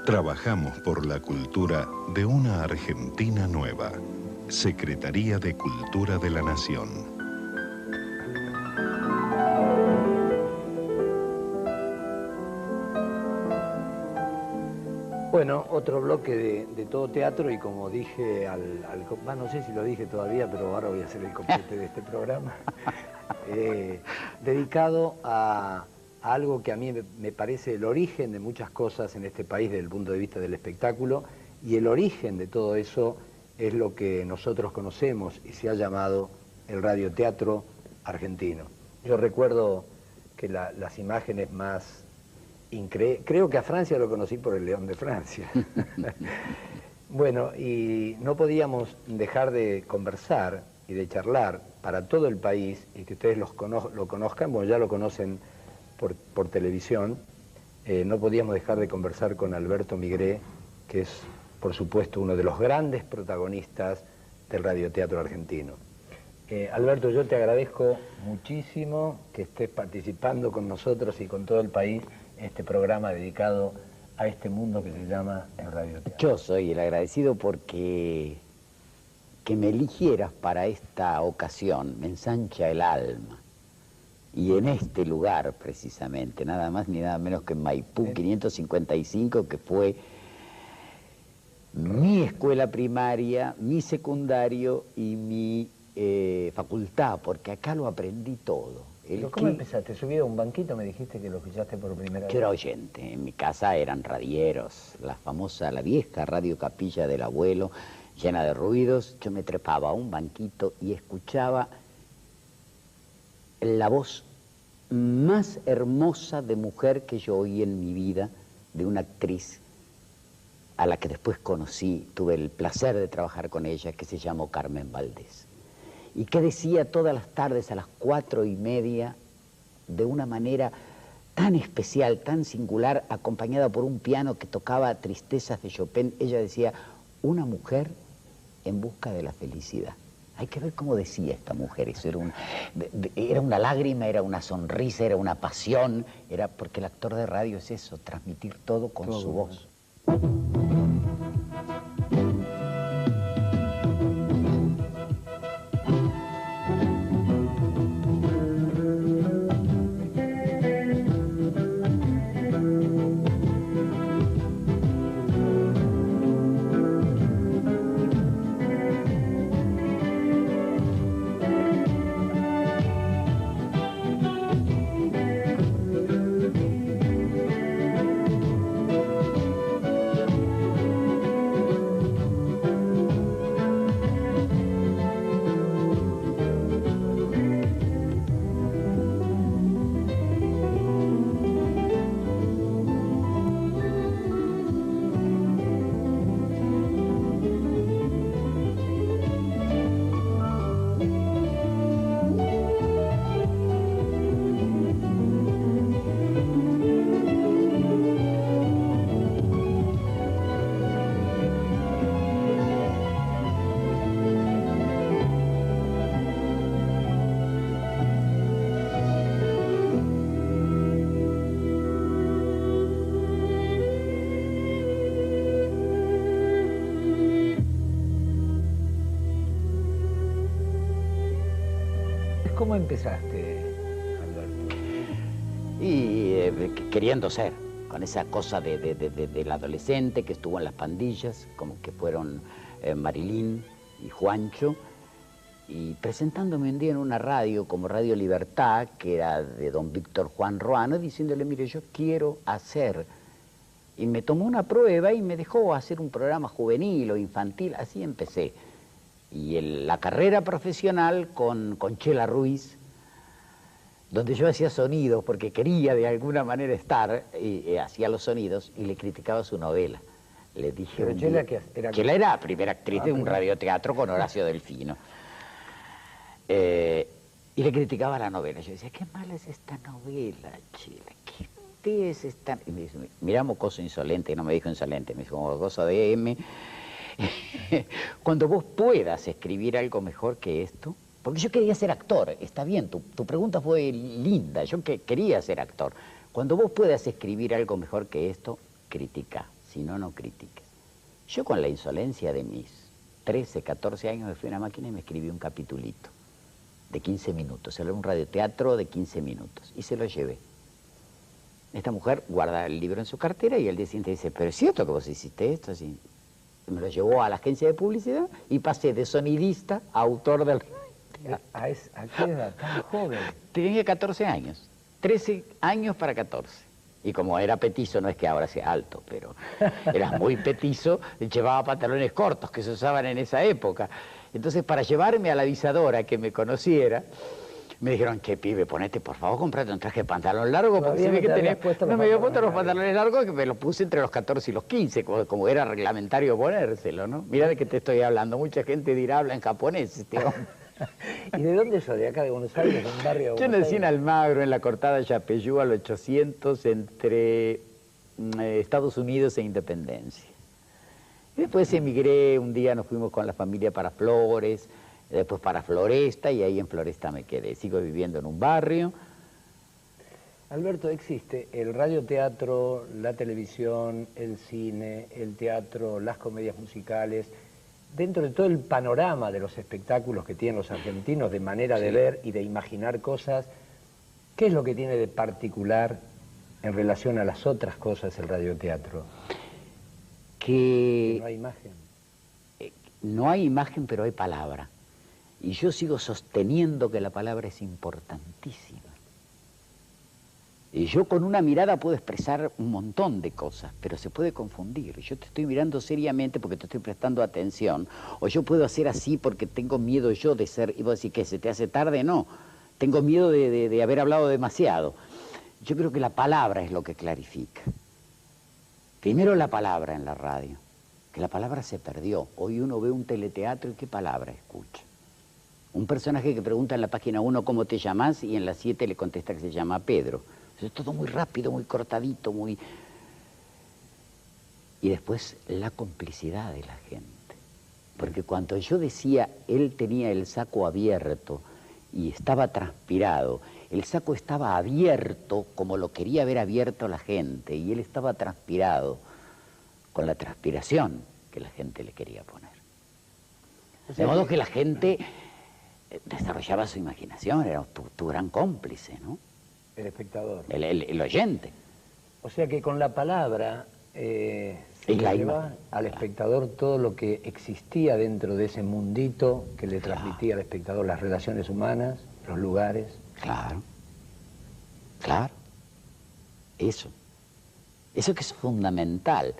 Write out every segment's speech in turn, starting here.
Trabajamos por la cultura de una Argentina nueva. Secretaría de Cultura de la Nación. Bueno, otro bloque de todo teatro y como dije no sé si lo dije todavía, pero ahora voy a hacer el complete de este programa, dedicado a algo que a mí me parece el origen de muchas cosas en este país desde el punto de vista del espectáculo, y el origen de todo eso es lo que nosotros conocemos y se ha llamado el radioteatro argentino. Yo recuerdo que las imágenes más... Creo que a Francia lo conocí por el León de Francia. Bueno, y no podíamos dejar de conversar y de charlar para todo el país, y que ustedes lo conozcan, bueno, ya lo conocen por televisión, no podíamos dejar de conversar con Alberto Migré, que es, por supuesto, uno de los grandes protagonistas del radioteatro argentino. Alberto, yo te agradezco muchísimo que estés participando con nosotros y con todo el país este programa dedicado a este mundo que se llama el radioteatro. Yo soy el agradecido porque que me eligieras para esta ocasión, me ensancha el alma. Y en este lugar, precisamente, nada más ni nada menos que en Maipú 555, que fue mi escuela primaria, mi secundario y mi facultad, porque acá lo aprendí todo. ¿Cómo empezaste? ¿Subido a un banquito? Me dijiste que lo escuchaste por primera vez. Yo era oyente, en mi casa eran radieros, la vieja radio capilla del abuelo, llena de ruidos. Yo me trepaba a un banquito y escuchaba la voz más hermosa de mujer que yo oí en mi vida, de una actriz a la que después conocí, tuve el placer de trabajar con ella, que se llamó Carmen Valdés. Y que decía todas las tardes a las 4:30, de una manera tan especial, tan singular, acompañada por un piano que tocaba tristezas de Chopin, ella decía, una mujer en busca de la felicidad. Hay que ver cómo decía esta mujer, eso era una lágrima, era una sonrisa, era una pasión, era porque el actor de radio es eso, transmitir todo con su voz. ¿Cómo empezaste, Alberto? Y queriendo ser, con esa cosa del adolescente que estuvo en las pandillas, como que fueron Marilyn y Juancho, y presentándome un día en una radio como Radio Libertad, que era de don Víctor Juan Ruano, diciéndole, mire, yo quiero hacer, y me tomó una prueba y me dejó hacer un programa juvenil o infantil, así empecé. Y la carrera profesional con Chela Ruiz, donde yo hacía sonidos, porque quería de alguna manera estar, y hacía los sonidos, y le criticaba su novela. Le dije... ¿Pero Chela qué era? Chela era primera actriz de un radioteatro con Horacio Delfino. Y le criticaba la novela. Yo decía, qué mala es esta novela, Chela, qué fea es esta... Y me dice, mira, mocoso insolente, no me dijo insolente, me dijo, mocoso de M... Cuando vos puedas escribir algo mejor que esto, porque yo quería ser actor, está bien, tu pregunta fue linda, yo quería ser actor. Cuando vos puedas escribir algo mejor que esto, critica, si no, no critiques. Yo con la insolencia de mis 13, 14 años me fui a una máquina y me escribí un capitulito de 15 minutos, era un radioteatro de 15 minutos, y se lo llevé. Esta mujer guarda el libro en su cartera y el día siguiente dice, pero es cierto que vos hiciste esto, así. Me lo llevó a la agencia de publicidad y pasé de sonidista a autor del radioteatro. ¿A qué edad? Tan joven. Tenía 14 años, 13 años para 14. Y como era petizo, no es que ahora sea alto, pero era muy petizo, llevaba pantalones cortos que se usaban en esa época. Entonces, para llevarme a la avisadora que me conociera, me dijeron, che, pibe, ponete, por favor, comprate un traje de pantalón largo, porque se ve que tenés... No me había puesto los pantalones largos, que me los puse entre los 14 y los 15, como era reglamentario ponérselo, ¿no? Mirá de qué te estoy hablando, mucha gente dirá, habla en japonés, este hombre. ¿Y de dónde sos? ¿De acá de Buenos Aires? ¿De un barrio de Yo Buenos nací en Aires? Almagro, en la cortada Yapeyú, al 800, entre Estados Unidos e Independencia. Y después emigré, un día nos fuimos con la familia para Flores, después para Floresta, y ahí en Floresta me quedé. Sigo viviendo en un barrio. Alberto, existe el radioteatro, la televisión, el cine, el teatro, las comedias musicales, dentro de todo el panorama de los espectáculos que tienen los argentinos, de manera de ver y de imaginar cosas, ¿qué es lo que tiene de particular en relación a las otras cosas el radioteatro? Que no hay imagen. No hay imagen, pero hay palabra. Y yo sigo sosteniendo que la palabra es importantísima. Y yo con una mirada puedo expresar un montón de cosas, pero se puede confundir. Yo te estoy mirando seriamente porque te estoy prestando atención, o yo puedo hacer así porque tengo miedo yo de ser, y vos decís, ¿qué, se te hace tarde? No, tengo miedo de haber hablado demasiado. Yo creo que la palabra es lo que clarifica. Primero la palabra en la radio, que la palabra se perdió. Hoy uno ve un teleteatro y ¿qué palabra escucha? Un personaje que pregunta en la página 1 cómo te llamas y en la 7 le contesta que se llama Pedro. Es todo muy rápido, muy cortadito, muy... Y después la complicidad de la gente. Porque cuando yo decía, él tenía el saco abierto y estaba transpirado, el saco estaba abierto como lo quería ver abierto la gente, y él estaba transpirado con la transpiración que la gente le quería poner. De modo que la gente desarrollaba su imaginación, era tu gran cómplice, ¿no? El espectador. El oyente. O sea que con la palabra se lleva al espectador todo lo que existía dentro de ese mundito que le transmitía al espectador, las relaciones humanas, los lugares. Claro, claro. Eso que es fundamental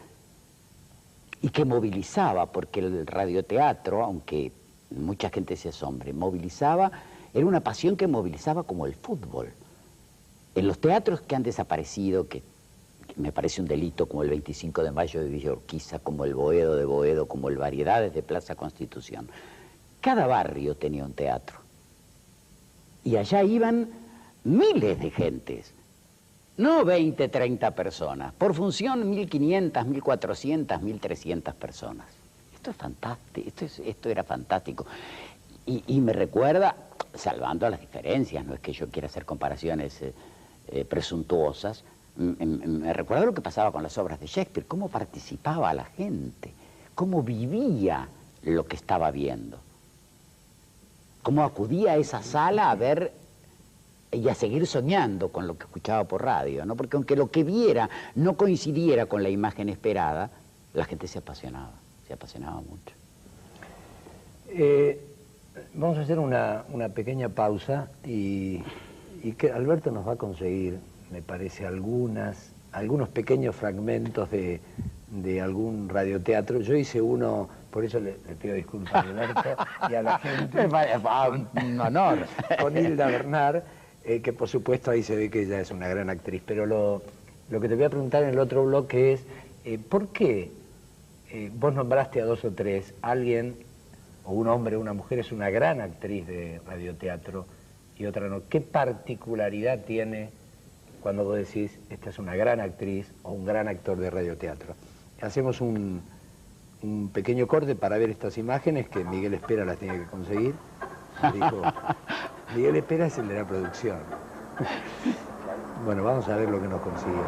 y que movilizaba, porque el radioteatro, aunque mucha gente se asombre, movilizaba, era una pasión que movilizaba como el fútbol. En los teatros que han desaparecido, que me parece un delito, como el 25 de Mayo de Villa Urquiza, como el Boedo de Boedo, como el Variedades de Plaza Constitución, cada barrio tenía un teatro. Y allá iban miles de gentes, no 20, 30 personas, por función 1.500, 1.400, 1.300 personas. Esto es fantástico, esto era fantástico. Y me recuerda, salvando las diferencias, no es que yo quiera hacer comparaciones presuntuosas, me recuerda lo que pasaba con las obras de Shakespeare, cómo participaba la gente, cómo vivía lo que estaba viendo, cómo acudía a esa sala a ver y a seguir soñando con lo que escuchaba por radio, ¿no? Porque aunque lo que viera no coincidiera con la imagen esperada, la gente se apasionaba mucho. Vamos a hacer una pequeña pausa y que Alberto nos va a conseguir, me parece, algunos pequeños fragmentos de algún radioteatro. Yo hice uno, por eso le pido disculpas a Alberto y a la gente. Un honor. Con Hilda Bernard, que por supuesto ahí se ve que ella es una gran actriz. Pero lo que te voy a preguntar en el otro bloque es, ¿por qué vos nombraste a 2 o 3, alguien, o un hombre o una mujer, es una gran actriz de radioteatro y otra no? ¿Qué particularidad tiene cuando vos decís, esta es una gran actriz o un gran actor de radioteatro? Hacemos un pequeño corte para ver estas imágenes que Miguel Espera las tiene que conseguir. Dijo, Miguel Espera es el de la producción. Bueno, vamos a ver lo que nos consiguió.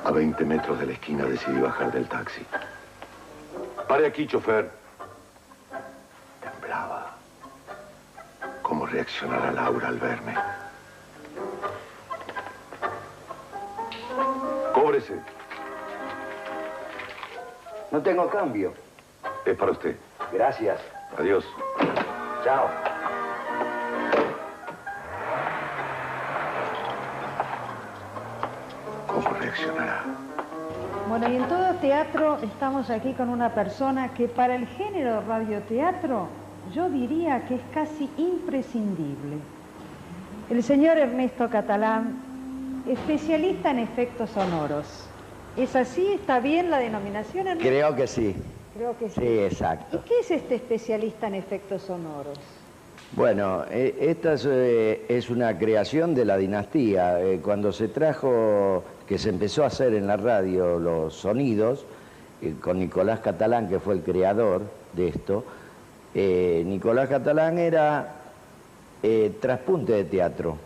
A 20 metros de la esquina decidí bajar del taxi. Pare aquí, chofer. Temblaba. ¿Cómo reaccionará Laura al verme? Cóbrese. No tengo cambio. Es para usted. Gracias. Adiós. Chao. ¿Cómo reaccionará? Bueno, y en todo teatro estamos aquí con una persona que para el género radioteatro yo diría que es casi imprescindible. El señor Ernesto Catalán, especialista en efectos sonoros. ¿Es así? ¿Está bien la denominación, Ernesto? Creo que sí. Creo que sí. Sí, exacto. ¿Y qué es este especialista en efectos sonoros? Bueno, esta es una creación de la dinastía. Cuando se trajo, que se empezó a hacer en la radio los sonidos, con Nicolás Catalán, que fue el creador de esto, Nicolás Catalán era traspunte de teatro.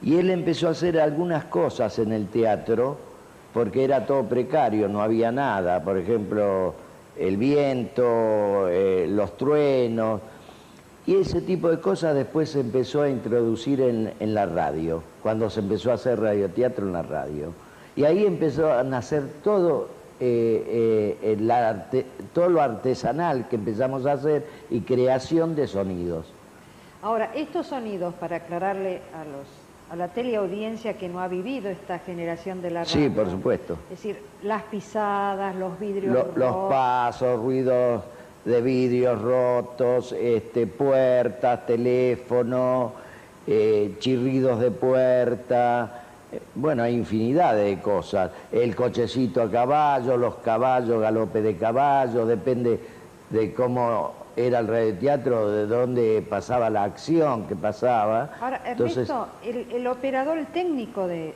Y él empezó a hacer algunas cosas en el teatro, porque era todo precario, no había nada. Por ejemplo, el viento, los truenos. Y ese tipo de cosas después se empezó a introducir en la radio, cuando se empezó a hacer radioteatro en la radio. Y ahí empezó a nacer todo, todo lo artesanal que empezamos a hacer y creación de sonidos. Ahora, estos sonidos, para aclararle a la teleaudiencia que no ha vivido esta generación de la radio. Sí, por supuesto. Es decir, las pisadas, los vidrios Los pasos, ruidos de vidrios rotos, puertas, teléfono, chirridos de puerta, bueno, hay infinidad de cosas. El cochecito a caballo, los caballos, galope de caballo, depende de cómo era el radioteatro, de dónde pasaba la acción que pasaba. Ahora, Ernesto, el operador, el técnico de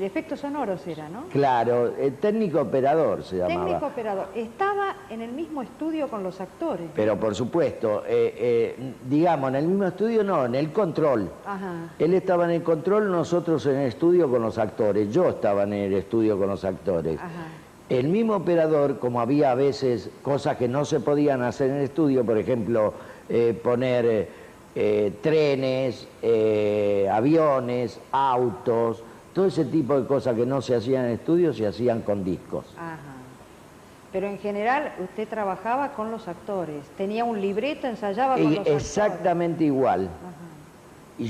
efectos sonoros era, ¿no? Claro, el técnico operador se llamaba. Técnico operador. Estaba en el mismo estudio con los actores. Pero por supuesto, digamos, en el mismo estudio no, en el control. Ajá. Él estaba en el control, nosotros en el estudio con los actores. Yo estaba en el estudio con los actores. Ajá. El mismo operador, como había a veces cosas que no se podían hacer en el estudio, por ejemplo, poner trenes, aviones, autos, todo ese tipo de cosas que no se hacían en el estudio se hacían con discos. Ajá. Pero en general usted trabajaba con los actores, tenía un libreto, ensayaba con los actores. Exactamente igual. Ajá. Y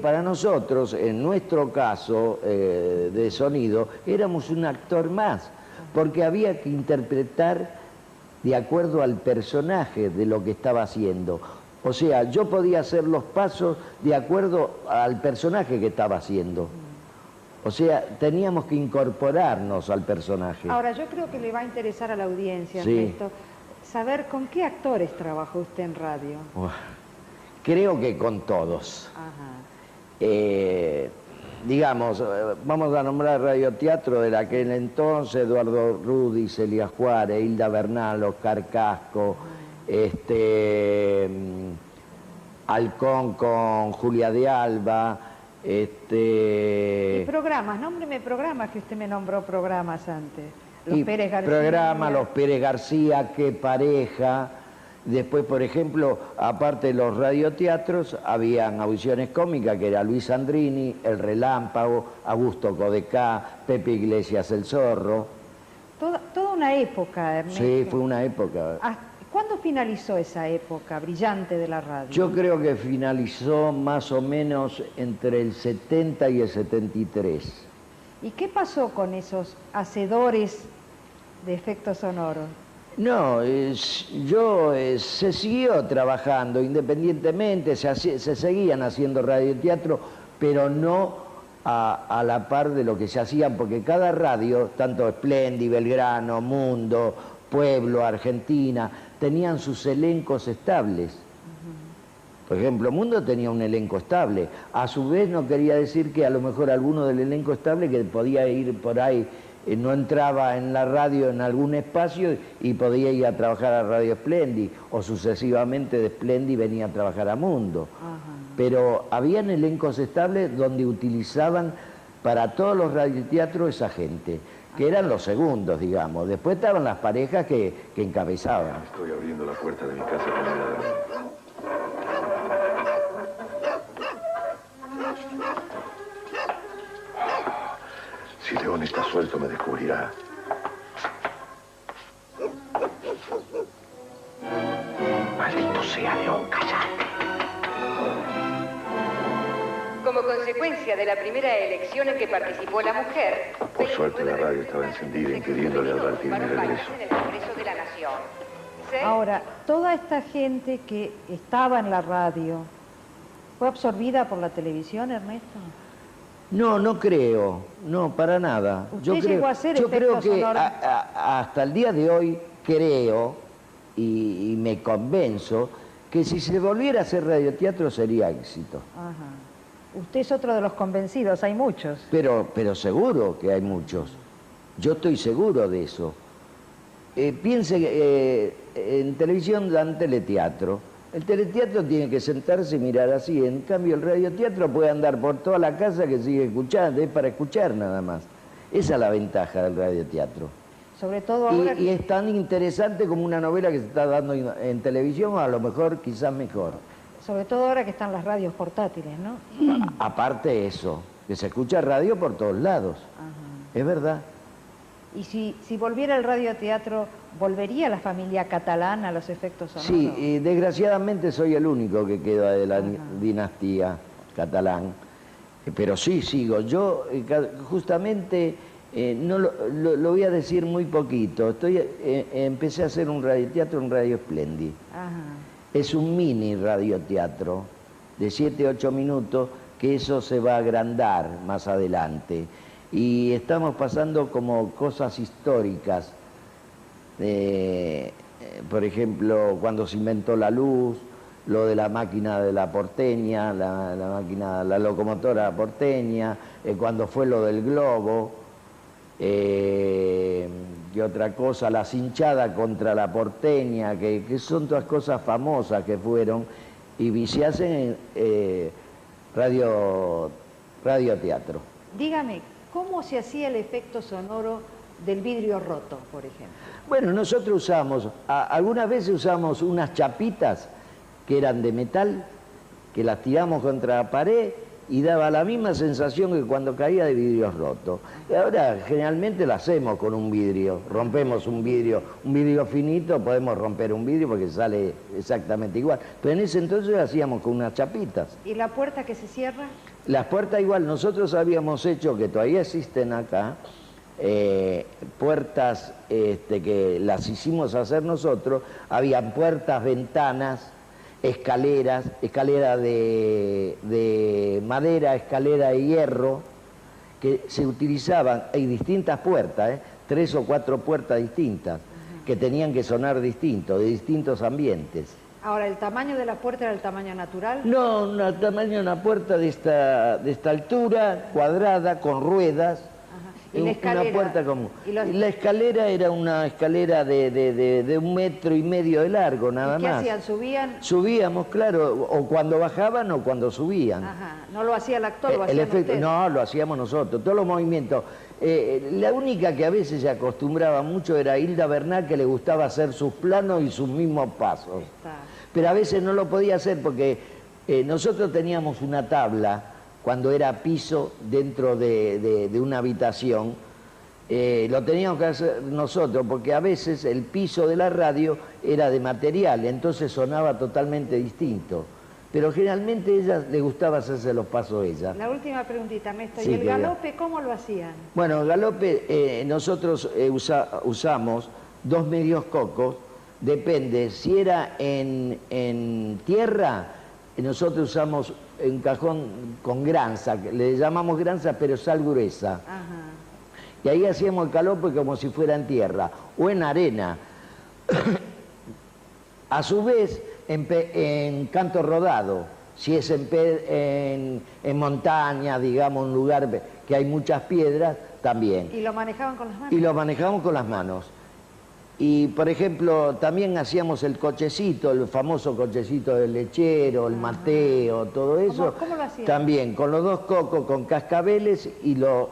para nosotros, en nuestro caso de sonido, éramos un actor más, porque había que interpretar de acuerdo al personaje de lo que estaba haciendo. O sea, yo podía hacer los pasos de acuerdo al personaje que estaba haciendo. O sea, teníamos que incorporarnos al personaje. Ahora, yo creo que le va a interesar a la audiencia, Sí. Ernesto, saber con qué actores trabajó usted en radio. Creo que con todos. Ajá. Digamos, vamos a nombrar radioteatro de aquel entonces: Eduardo Rudi, Celia Juárez, Hilda Bernal, Oscar Casco, Halcón con Julia de Alba, Y programas, nómbreme programas, que usted me nombró programas antes. Los Pérez García. Programa, los Pérez García, Qué Pareja. Después, por ejemplo, aparte de los radioteatros, habían audiciones cómicas, que era Luis Andrini, El Relámpago, Augusto Codecá, Pepe Iglesias, El Zorro. Toda una época, Ernesto. Sí, fue una época. ¿Cuándo finalizó esa época brillante de la radio? Yo creo que finalizó más o menos entre el 70 y el 73. ¿Y qué pasó con esos hacedores de efectos sonoros? No, se siguió trabajando independientemente, se seguían haciendo radioteatro, pero no a la par de lo que se hacían, porque cada radio, tanto Splendid, Belgrano, Mundo, Pueblo, Argentina, tenían sus elencos estables. Por ejemplo, Mundo tenía un elenco estable. A su vez no quería decir que a lo mejor alguno del elenco estable que podía ir por ahí, no entraba en la radio en algún espacio y podía ir a trabajar a Radio Splendid, o sucesivamente de Splendid venía a trabajar a Mundo. Ajá. Pero habían elencos estables donde utilizaban para todos los radioteatros esa gente, que eran los segundos, digamos. Después estaban las parejas que encabezaban. Estoy abriendo la puerta de mi casa con el ladrón. Si León está suelto, me descubrirá. Maldito sea, León, cállate. Como consecuencia de la primera elección en que participó la mujer... Por suerte la radio estaba encendida, impidiéndole advertirme el regreso. ...en el Congreso de la Nación. Ahora, toda esta gente que estaba en la radio, ¿fue absorbida por la televisión, Ernesto? No, no creo, no, para nada. ¿Usted llegó a hacer yo creo efectos que sonoros? hasta el día de hoy creo y me convenzo que si se volviera a hacer radioteatro sería éxito. Ajá. Usted es otro de los convencidos, hay muchos. Pero seguro que hay muchos. Yo estoy seguro de eso. Piense que en televisión dan teleteatro. El teleteatro tiene que sentarse y mirar así. En cambio, el radioteatro puede andar por toda la casa que sigue escuchando. Es para escuchar nada más. Esa es la ventaja del radioteatro. Sobre todo ahora... Y es tan interesante como una novela que se está dando en televisión, o a lo mejor quizás mejor. Sobre todo ahora que están las radios portátiles, ¿no? Aparte eso, que se escucha radio por todos lados. Ajá. Es verdad. Y si volviera el radioteatro, ¿volvería la familia catalán a los efectos sonoros? Sí, y desgraciadamente soy el único que queda de la dinastía catalán. Pero sí, sigo. Yo justamente, no lo voy a decir muy poquito. Empecé a hacer un radioteatro en Radio Splendid. Ajá. Es un mini radioteatro de 7-8 minutos, que eso se va a agrandar más adelante. Y estamos pasando como cosas históricas. Por ejemplo, cuando se inventó la luz, lo de la máquina de la porteña, la locomotora porteña, cuando fue lo del globo, y otra cosa, la cinchada contra la porteña, que son todas cosas famosas que fueron, y se hacen radioteatro. Dígame, ¿cómo se hacía el efecto sonoro del vidrio roto, por ejemplo? Bueno, nosotros usamos, algunas veces usamos unas chapitas que eran de metal, que las tiramos contra la pared y daba la misma sensación que cuando caía de vidrios rotos. Y ahora generalmente lo hacemos con un vidrio, rompemos un vidrio finito, podemos romper un vidrio porque sale exactamente igual. Pero en ese entonces lo hacíamos con unas chapitas. ¿Y la puerta que se cierra? Las puertas igual, nosotros habíamos hecho, que todavía existen acá, puertas que las hicimos hacer nosotros, habían puertas, ventanas, escaleras, escalera de madera, escalera de hierro, que se utilizaban, hay distintas puertas, 3 o 4 puertas distintas, que tenían que sonar distinto, de distintos ambientes. Ahora, ¿el tamaño de la puerta era el tamaño natural? No, el tamaño de una puerta de esta altura, cuadrada, con ruedas. ¿Y la escalera? Una puerta común. ¿Y la escalera era una escalera de 1,5 metros de largo, nada más. ¿Qué más. hacían? ¿Subían? Subíamos, claro, o cuando bajaban o cuando subían. Ajá. ¿No lo hacía el actor, lo hacían ustedes? No, lo hacíamos nosotros, todos los movimientos. La única que a veces se acostumbraba mucho era Hilda Bernal, que le gustaba hacer sus planos y sus mismos pasos. Pero a veces no lo podía hacer porque nosotros teníamos una tabla cuando era piso dentro de una habitación, lo teníamos que hacer nosotros, porque a veces el piso de la radio era de material, entonces sonaba totalmente distinto. Pero generalmente a ella le gustaba hacerse los pasos ella. La última preguntita, Ernesto, Sí, ¿y el querida. galope cómo lo hacían? Bueno, el galope nosotros usamos 2 medios cocos, depende, si era en tierra, nosotros usamos un cajón con granza, le llamamos granza, pero sal gruesa. Ajá. Y ahí hacíamos el galope como si fuera en tierra, o en arena. A su vez, en canto rodado, si es en montaña, digamos, un lugar que hay muchas piedras, también. ¿Y lo manejaban con las manos? Y lo manejamos con las manos. Y, por ejemplo, también hacíamos el cochecito, el famoso cochecito del lechero, el Mateo, todo eso. ¿Cómo lo hacían? También con los dos cocos, con cascabeles, y lo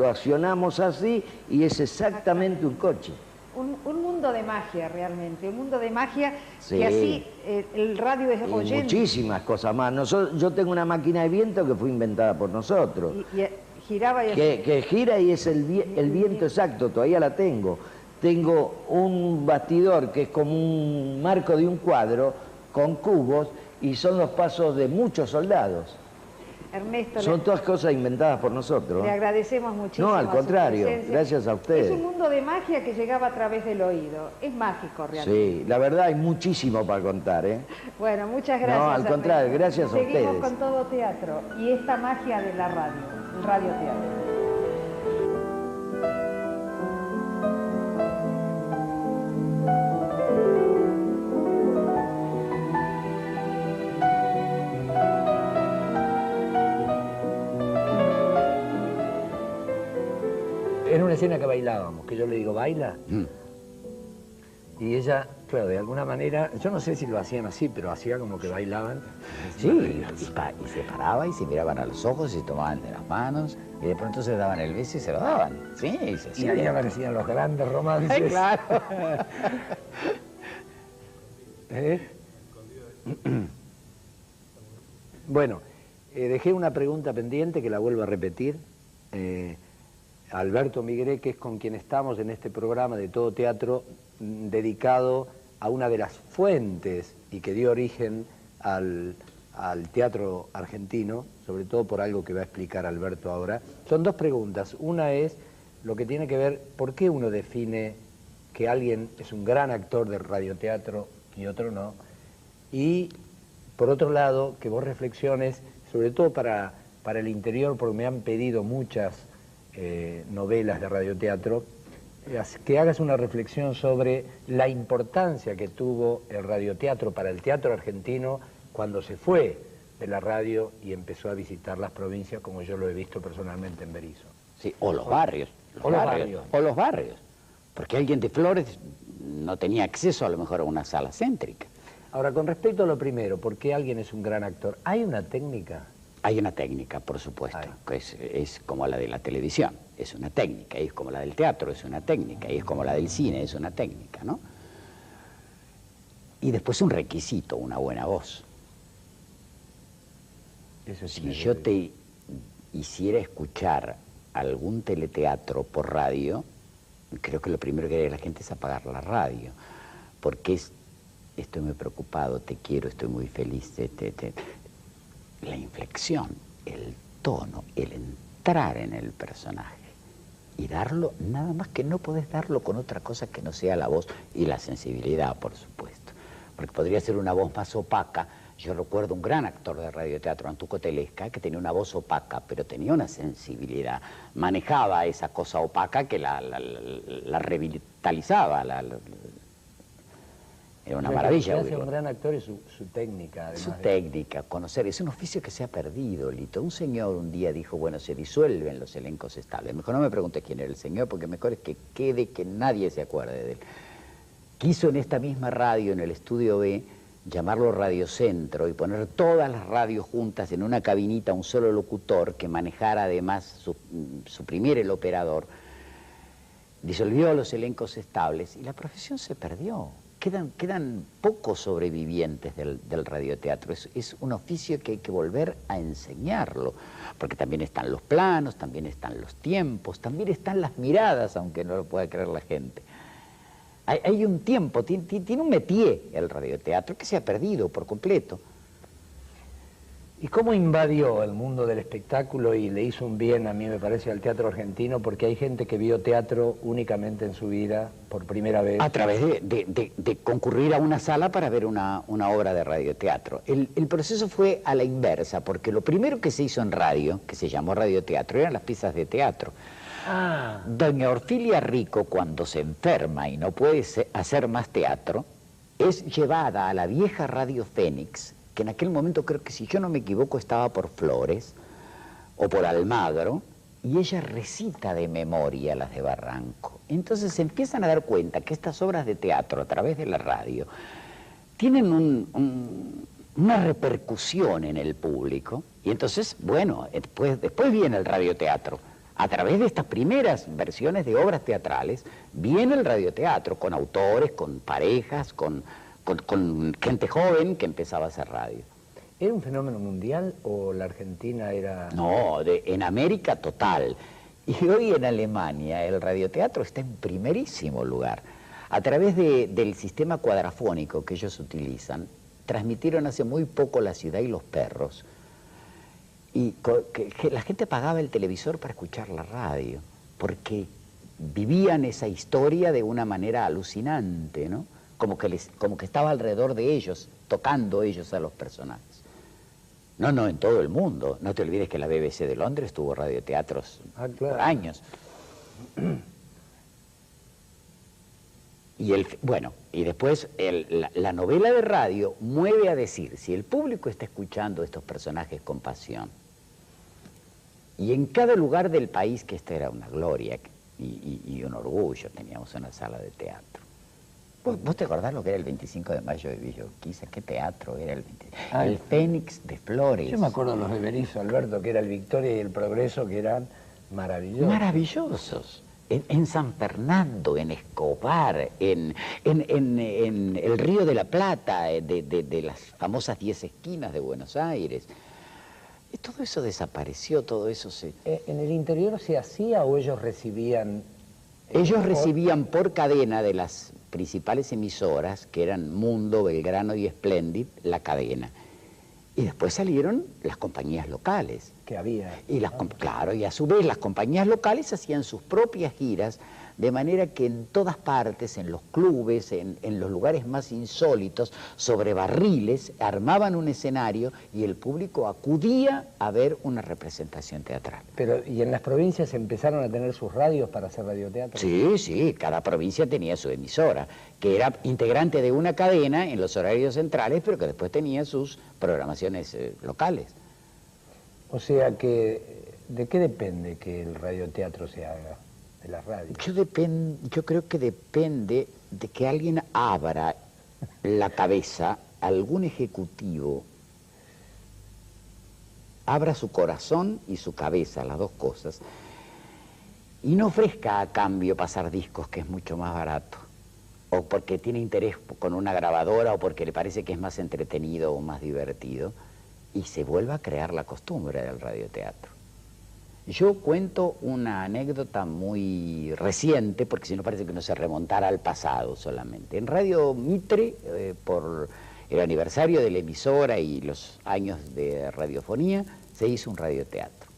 accionamos así, y es exactamente un coche. Un mundo de magia realmente, un mundo de magia Sí. que así el radio es Y oyente. muchísimas cosas más. Yo tengo una máquina de viento que fue inventada por nosotros. Y giraba y Que gira y es el viento exacto, todavía la tengo. Tengo un bastidor que es como un marco de un cuadro con cubos y son los pasos de muchos soldados. Ernesto, Son todas cosas inventadas por nosotros. le agradecemos muchísimo. No, al a su contrario, presencia. gracias a ustedes. Es un mundo de magia que llegaba a través del oído. Es mágico realmente. Sí, la verdad hay muchísimo para contar, ¿eh? Bueno, muchas gracias. No, al contrario, Ernesto. gracias a Seguimos ustedes. con Todo Teatro y esta magia de la radio, el radioteatro. Era una escena que bailábamos, que yo le digo, ¿baila? Y ella, claro, de alguna manera, yo no sé si lo hacían así, pero hacía como que bailaban. Sí, y se paraba y se miraban a los ojos y se tomaban de las manos y de pronto se daban el beso y se lo daban. Sí, y se Y hacía. ahí aparecían los grandes romances. Claro. ¿Eh? Bueno, dejé una pregunta pendiente que la vuelvo a repetir. Alberto Migré, que es con quien estamos en este programa de Todo Teatro, dedicado a una de las fuentes y que dio origen al teatro argentino, sobre todo por algo que va a explicar Alberto ahora. Son dos preguntas. Una es lo que tiene que ver, ¿por qué uno define que alguien es un gran actor de radioteatro y otro no? Y, por otro lado, que vos reflexiones, sobre todo para el interior, porque me han pedido muchas novelas de radioteatro, que hagas una reflexión sobre la importancia que tuvo el radioteatro para el teatro argentino cuando se fue de la radio y empezó a visitar las provincias, como yo lo he visto personalmente en Berisso. Sí, o los barrios. O los barrios. Porque alguien de Flores no tenía acceso a lo mejor a una sala céntrica. Ahora, con respecto a lo primero, ¿por qué alguien es un gran actor? ¿Hay una técnica? Hay una técnica, por supuesto, que es como la de la televisión, es una técnica, y es como la del teatro, es una técnica, y es como la del cine, es una técnica, ¿no? Y después un requisito, una buena voz. Eso sí. Si yo te hiciera escuchar algún teleteatro por radio, creo que lo primero que haría la gente es apagar la radio, porque estoy muy preocupado, te quiero, estoy muy feliz, la inflexión, el tono, el entrar en el personaje y darlo, nada más que no podés darlo con otra cosa que no sea la voz y la sensibilidad, por supuesto, porque podría ser una voz más opaca. Yo recuerdo un gran actor de radioteatro, Antuco Telesca, que tenía una voz opaca, pero tenía una sensibilidad, manejaba esa cosa opaca que la revitalizaba, era una maravilla. Lo que hace un gran actor es su técnica, además. Su técnica, conocer, es un oficio que se ha perdido, Lito. Un señor un día dijo, bueno, se disuelven los elencos estables. Mejor no me preguntes quién era el señor, porque mejor es que quede que nadie se acuerde de él. Quiso en esta misma radio, en el Estudio B, llamarlo Radiocentro y poner todas las radios juntas en una cabinita, un solo locutor que manejara además, suprimiera el operador. Disolvió los elencos estables y la profesión se perdió. Quedan pocos sobrevivientes del radioteatro. Es un oficio que hay que volver a enseñarlo, porque también están los planos, también están los tiempos, también están las miradas, aunque no lo pueda creer la gente. Hay un tiempo, tiene un métier el radioteatro que se ha perdido por completo. ¿Y cómo invadió el mundo del espectáculo y le hizo un bien, a mí me parece, al teatro argentino? Porque hay gente que vio teatro únicamente en su vida, por primera vez. A través de concurrir a una sala para ver una obra de radioteatro. El proceso fue a la inversa, porque lo primero que se hizo en radio, que se llamó radioteatro, eran las piezas de teatro. Doña Orfilia Rico, cuando se enferma y no puede hacer más teatro, es llevada a la vieja Radio Fénix, que en aquel momento creo que, si yo no me equivoco, estaba por Flores o por Almagro, y ella recita de memoria las de Barranco. Entonces se empiezan a dar cuenta que estas obras de teatro a través de la radio tienen una repercusión en el público, y entonces, bueno, después viene el radioteatro. A través de estas primeras versiones de obras teatrales viene el radioteatro, con autores, con parejas, con gente joven que empezaba a hacer radio. ¿Era un fenómeno mundial o la Argentina era...? No, en América total. Y hoy en Alemania el radioteatro está en primerísimo lugar. A través del sistema cuadrafónico que ellos utilizan, transmitieron hace muy poco La ciudad y los perros. Y que la gente apagaba el televisor para escuchar la radio, porque vivían esa historia de una manera alucinante, ¿no? Como que estaba alrededor de ellos, tocando ellos a los personajes. No, en todo el mundo. No te olvides que la BBC de Londres tuvo radioteatros por años. Y después la novela de radio mueve a decir, si el público está escuchando a estos personajes con pasión, y en cada lugar del país, que esta era una gloria y un orgullo, teníamos una sala de teatro. ¿Vos te acordás lo que era el 25 de mayo de Villa Urquiza? ¿Qué teatro era el 25? El Fénix de Flores. Yo me acuerdo de los de Berizo, Alberto, que era el Victoria y el Progreso, que eran maravillosos. Maravillosos. En San Fernando, en Escobar, en el Río de la Plata, de las famosas 10 esquinas de Buenos Aires. Y todo eso desapareció, todo eso se... ¿En el interior se hacía o ellos recibían...? Ellos recibían por cadena de las principales emisoras, que eran Mundo, Belgrano y Splendid, la cadena. Y después salieron las compañías locales. Que había. Claro, y a su vez las compañías locales hacían sus propias giras, de manera que en todas partes, en los clubes, en los lugares más insólitos, sobre barriles, armaban un escenario y el público acudía a ver una representación teatral. Pero, ¿y en las provincias empezaron a tener sus radios para hacer radioteatro? Sí, cada provincia tenía su emisora, que era integrante de una cadena en los horarios centrales, pero que después tenía sus programaciones locales. O sea que, ¿de qué depende que el radioteatro se haga? De la radio. Yo creo que depende de que alguien abra la cabeza, algún ejecutivo abra su corazón y su cabeza, las dos cosas, y no ofrezca a cambio pasar discos, que es mucho más barato, o porque tiene interés con una grabadora, o porque le parece que es más entretenido o más divertido, y se vuelva a crear la costumbre del radioteatro. Yo cuento una anécdota muy reciente, porque si no parece que uno se remontara al pasado solamente. En Radio Mitre, por el aniversario de la emisora y los años de radiofonía, se hizo un radioteatro.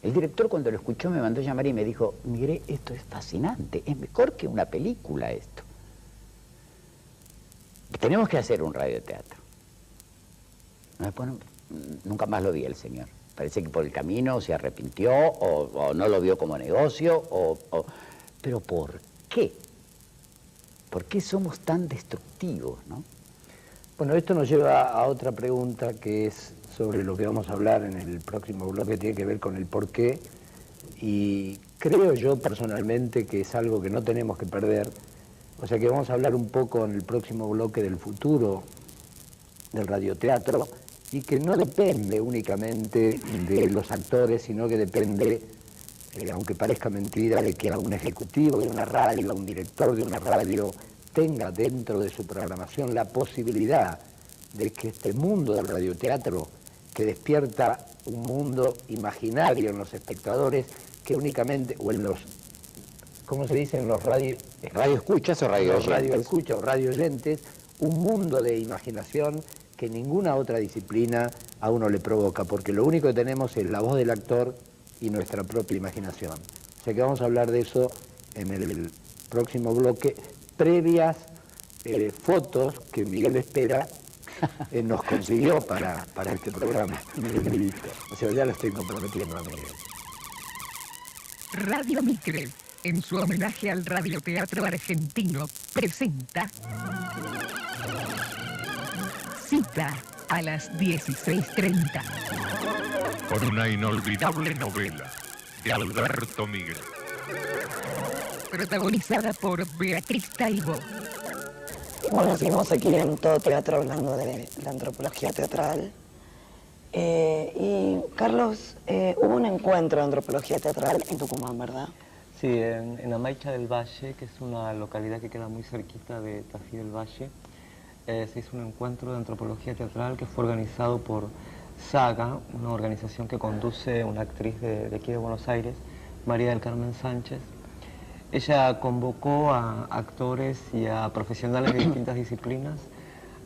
El director, cuando lo escuchó, me mandó a llamar y me dijo: mire, esto es fascinante, es mejor que una película esto. Tenemos que hacer un radioteatro. Bueno, nunca más lo vi el señor. Parece que por el camino se arrepintió o no lo vio como negocio. Pero ¿por qué? ¿Por qué somos tan destructivos, no? Bueno, esto nos lleva a otra pregunta, que es sobre lo que vamos a hablar en el próximo bloque, que tiene que ver con el por qué. Y creo yo personalmente que es algo que no tenemos que perder. O sea que vamos a hablar un poco en el próximo bloque del futuro del radioteatro, y que no depende únicamente de los actores, sino que depende, aunque parezca mentira, de que un ejecutivo de una radio, un director de una radio, tenga dentro de su programación la posibilidad de que este mundo del radioteatro, que despierta un mundo imaginario en los espectadores, que únicamente, o en los, ¿cómo se dice? En los radioescuchas o radioyentes, un mundo de imaginación que ninguna otra disciplina a uno le provoca, porque lo único que tenemos es la voz del actor y nuestra propia imaginación. O sea que vamos a hablar de eso en el próximo bloque, previas fotos que Miguel Espera nos consiguió para este programa. O sea, ya lo estoy comprometiendo a Miguel. Radio Mitre, en su homenaje al radioteatro argentino, presenta... Cita a las 16:30. Por una inolvidable novela, de Alberto Miguel. Protagonizada por Beatriz Taibo. Bueno, seguimos aquí en Todo Teatro hablando de la antropología teatral. Y Carlos, hubo un encuentro de antropología teatral en Tucumán, ¿verdad? Sí, en Amaicha del Valle, que es una localidad que queda muy cerquita de Tafí del Valle, se hizo un encuentro de antropología teatral que fue organizado por Saga, una organización que conduce una actriz de aquí de Buenos Aires, María del Carmen Sánchez. Ella convocó a actores y a profesionales de distintas disciplinas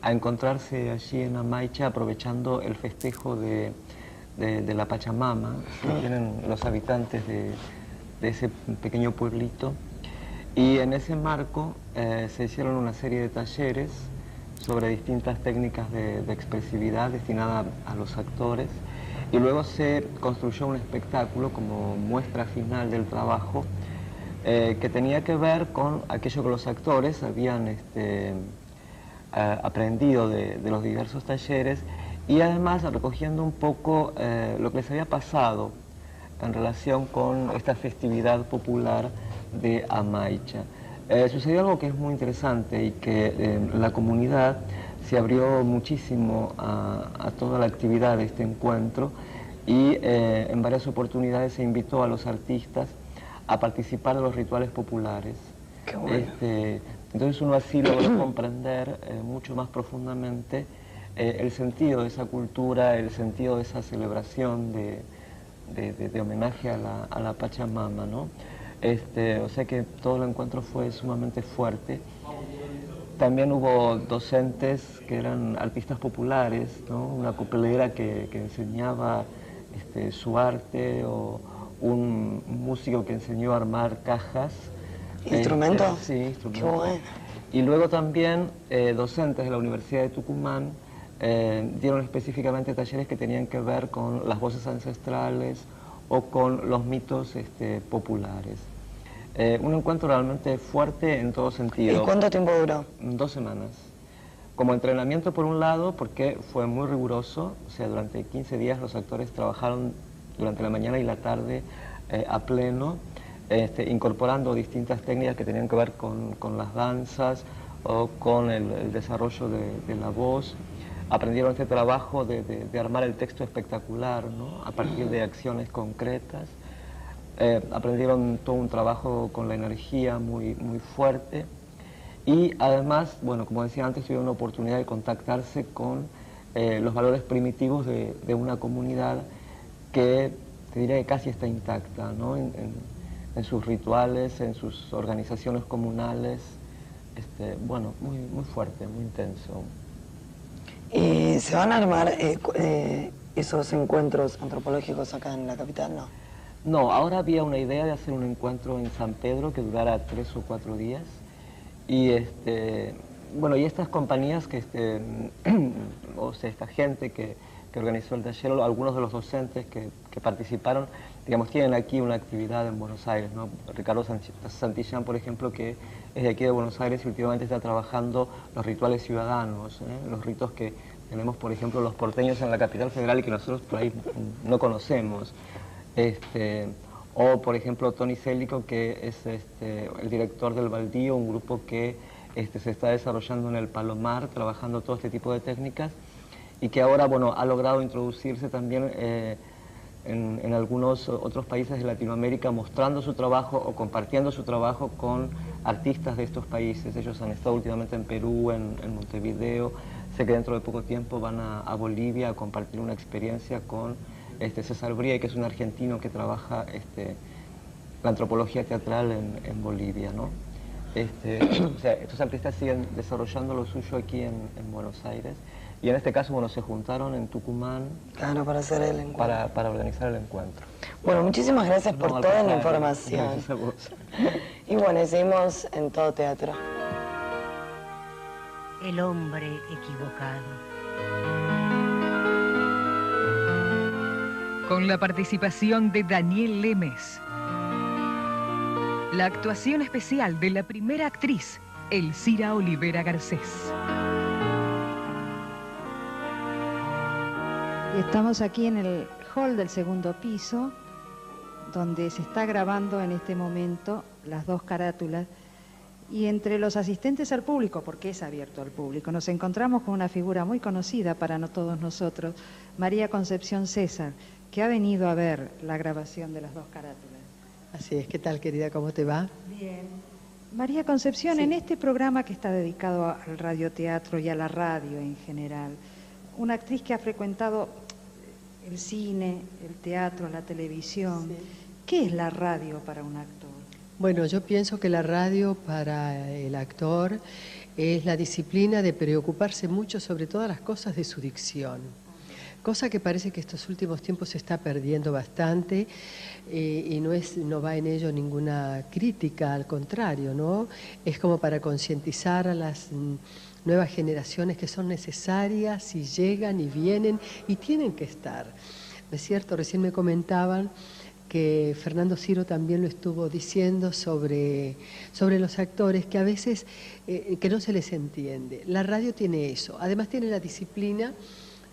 a encontrarse allí en Amaicha aprovechando el festejo de la Pachamama que tienen los habitantes de ese pequeño pueblito. Y en ese marco se hicieron una serie de talleres sobre distintas técnicas de expresividad destinada a los actores, y luego se construyó un espectáculo como muestra final del trabajo que tenía que ver con aquello que los actores habían aprendido de los diversos talleres, y además recogiendo un poco lo que les había pasado en relación con esta festividad popular de Amaicha. Sucedió algo que es muy interesante y que la comunidad se abrió muchísimo a toda la actividad de este encuentro, y en varias oportunidades se invitó a los artistas a participar de los rituales populares. Qué bueno. Entonces uno así logró comprender mucho más profundamente el sentido de esa cultura, el sentido de esa celebración de homenaje a la Pachamama, ¿no? O sea que todo el encuentro fue sumamente fuerte. También hubo docentes que eran artistas populares, ¿no? Una copelera que enseñaba su arte, o un músico que enseñó a armar cajas. ¿Instrumentos? Sí, instrumentos. Qué bueno. Y luego también docentes de la Universidad de Tucumán dieron específicamente talleres que tenían que ver con las voces ancestrales o con los mitos populares. Un encuentro realmente fuerte en todo sentido. ¿Y cuánto tiempo duró? 2 semanas. Como entrenamiento por un lado, porque fue muy riguroso, o sea, durante 15 días los actores trabajaron durante la mañana y la tarde a pleno, incorporando distintas técnicas que tenían que ver con las danzas o con el desarrollo de la voz. Aprendieron este trabajo de armar el texto espectacular, ¿no? A partir de acciones concretas. Aprendieron todo un trabajo con la energía muy, muy fuerte, y además, bueno, como decía antes, tuvieron una oportunidad de contactarse con los valores primitivos de una comunidad que te diría que casi está intacta, ¿no? En sus rituales, en sus organizaciones comunales, bueno, muy, muy fuerte, muy intenso. ¿Y se van a armar esos encuentros antropológicos acá en la capital, no? No, ahora había una idea de hacer un encuentro en San Pedro que durara 3 o 4 días. Y bueno, y estas compañías o sea, esta gente que organizó el taller, o algunos de los docentes que participaron, digamos, tienen aquí una actividad en Buenos Aires, ¿no? Ricardo Santillán, por ejemplo, que es de aquí de Buenos Aires y últimamente está trabajando los rituales ciudadanos, los ritos que tenemos, por ejemplo, los porteños en la capital federal y que nosotros por ahí no conocemos. O, por ejemplo, Tony Célico, que es el director del Baldío, un grupo que se está desarrollando en el Palomar, trabajando todo este tipo de técnicas, y que ahora, bueno, ha logrado introducirse también en algunos otros países de Latinoamérica, mostrando su trabajo o compartiendo su trabajo con artistas de estos países. Ellos han estado últimamente en Perú, en Montevideo. Sé que dentro de poco tiempo van a Bolivia a compartir una experiencia con César Brie, que es un argentino que trabaja la antropología teatral en Bolivia, ¿no? O sea, estos artistas siguen desarrollando lo suyo aquí en Buenos Aires, y en este caso, bueno, se juntaron en Tucumán. Claro, para hacer el encuentro. Para organizar el encuentro. Bueno, muchísimas gracias por toda la información. Gracias a vos. Y bueno, y seguimos en Todo Teatro. El hombre equivocado. Con la participación de Daniel Lemes. La actuación especial de la primera actriz, Elcira Olivera Garcés. Y estamos aquí en el hall del segundo piso donde se está grabando en este momento las dos carátulas. Y entre los asistentes al público, porque es abierto al público, nos encontramos con una figura muy conocida para todos nosotros, María Concepción César, que ha venido a ver la grabación de las dos carátulas. Así es, ¿qué tal, querida? ¿Cómo te va? Bien. María Concepción, sí. En este programa que está dedicado al radioteatro y a la radio en general, una actriz que ha frecuentado el cine, el teatro, la televisión, sí. ¿Qué es la radio para un actor? Bueno, yo pienso que la radio para el actor es la disciplina de preocuparse mucho sobre todas las cosas de su dicción, cosa que parece que estos últimos tiempos se está perdiendo bastante y no va en ello ninguna crítica, al contrario, ¿no? Es como para concientizar a las nuevas generaciones que son necesarias y llegan y vienen y tienen que estar. ¿No es cierto? Recién me comentaban que Fernando Ciro también lo estuvo diciendo sobre los actores, que a veces que no se les entiende. La radio tiene eso, además tiene la disciplina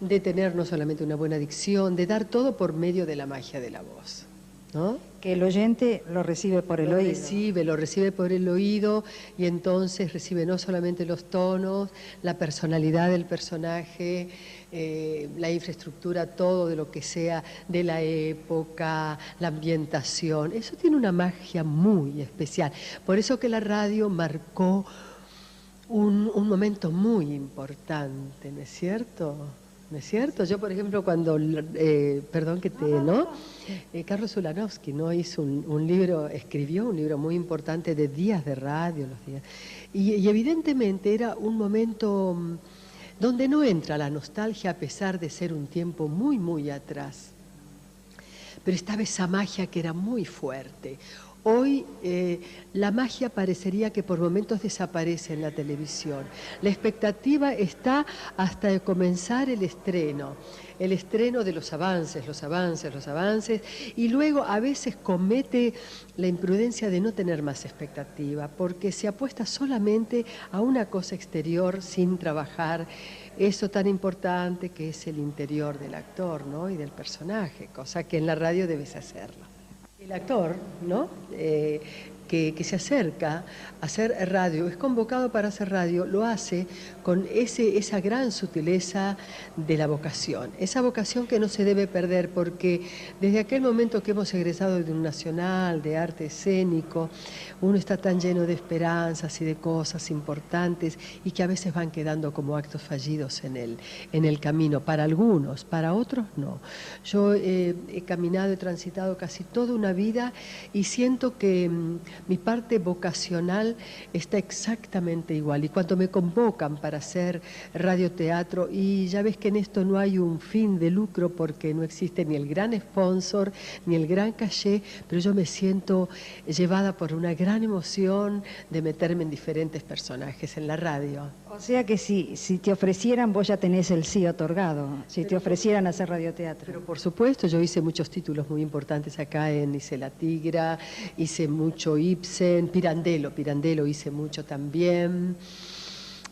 de tener no solamente una buena dicción, de dar todo por medio de la magia de la voz, ¿no? Que el oyente lo recibe por el oído. Lo recibe por el oído y entonces recibe no solamente los tonos, la personalidad del personaje, la infraestructura, todo de lo que sea de la época, la ambientación. Eso tiene una magia muy especial. Por eso que la radio marcó un momento muy importante, ¿no es cierto? ¿No es cierto? Yo, por ejemplo, cuando, Carlos Ulanovsky, ¿no? Hizo un libro, escribió un libro muy importante de días de radio, los días. Y evidentemente era un momento donde no entra la nostalgia a pesar de ser un tiempo muy, muy atrás. Pero estaba esa magia que era muy fuerte. Hoy la magia parecería que por momentos desaparece en la televisión. La expectativa está hasta de comenzar el estreno de los avances, y luego a veces comete la imprudencia de no tener más expectativa, porque se apuesta solamente a una cosa exterior sin trabajar eso tan importante que es el interior del actor, ¿no? Y del personaje, cosa que en la radio debes hacerlo. El actor, ¿no? Que se acerca a hacer radio, es convocado para hacer radio, lo hace con esa gran sutileza de la vocación, esa vocación que no se debe perder, porque desde aquel momento que hemos egresado de un nacional, de arte escénico, uno está tan lleno de esperanzas y de cosas importantes y que a veces van quedando como actos fallidos en el camino, para algunos, para otros no. Yo he caminado, he transitado casi toda una vida y siento que mi parte vocacional está exactamente igual. Y cuando me convocan para hacer radioteatro, y ya ves que en esto no hay un fin de lucro porque no existe ni el gran sponsor, ni el gran caché, pero yo me siento llevada por una gran emoción de meterme en diferentes personajes en la radio. O sea que si te ofrecieran, vos ya tenés el sí otorgado, si te ofrecieran hacer radioteatro. Pero por supuesto, yo hice muchos títulos muy importantes acá hice La Tigra, hice mucho Ibsen, Pirandello hice mucho también,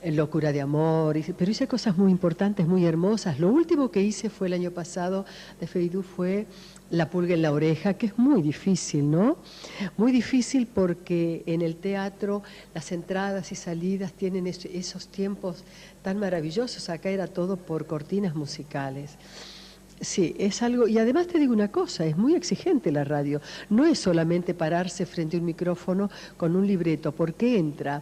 Locura de amor, pero hice cosas muy importantes, muy hermosas. Lo último que hice fue el año pasado de Feridú fue La pulga en la oreja, que es muy difícil, ¿no? Muy difícil porque en el teatro las entradas y salidas tienen esos tiempos tan maravillosos. Acá era todo por cortinas musicales. Sí, es algo, y además te digo una cosa, es muy exigente la radio. No es solamente pararse frente a un micrófono con un libreto, porque entra.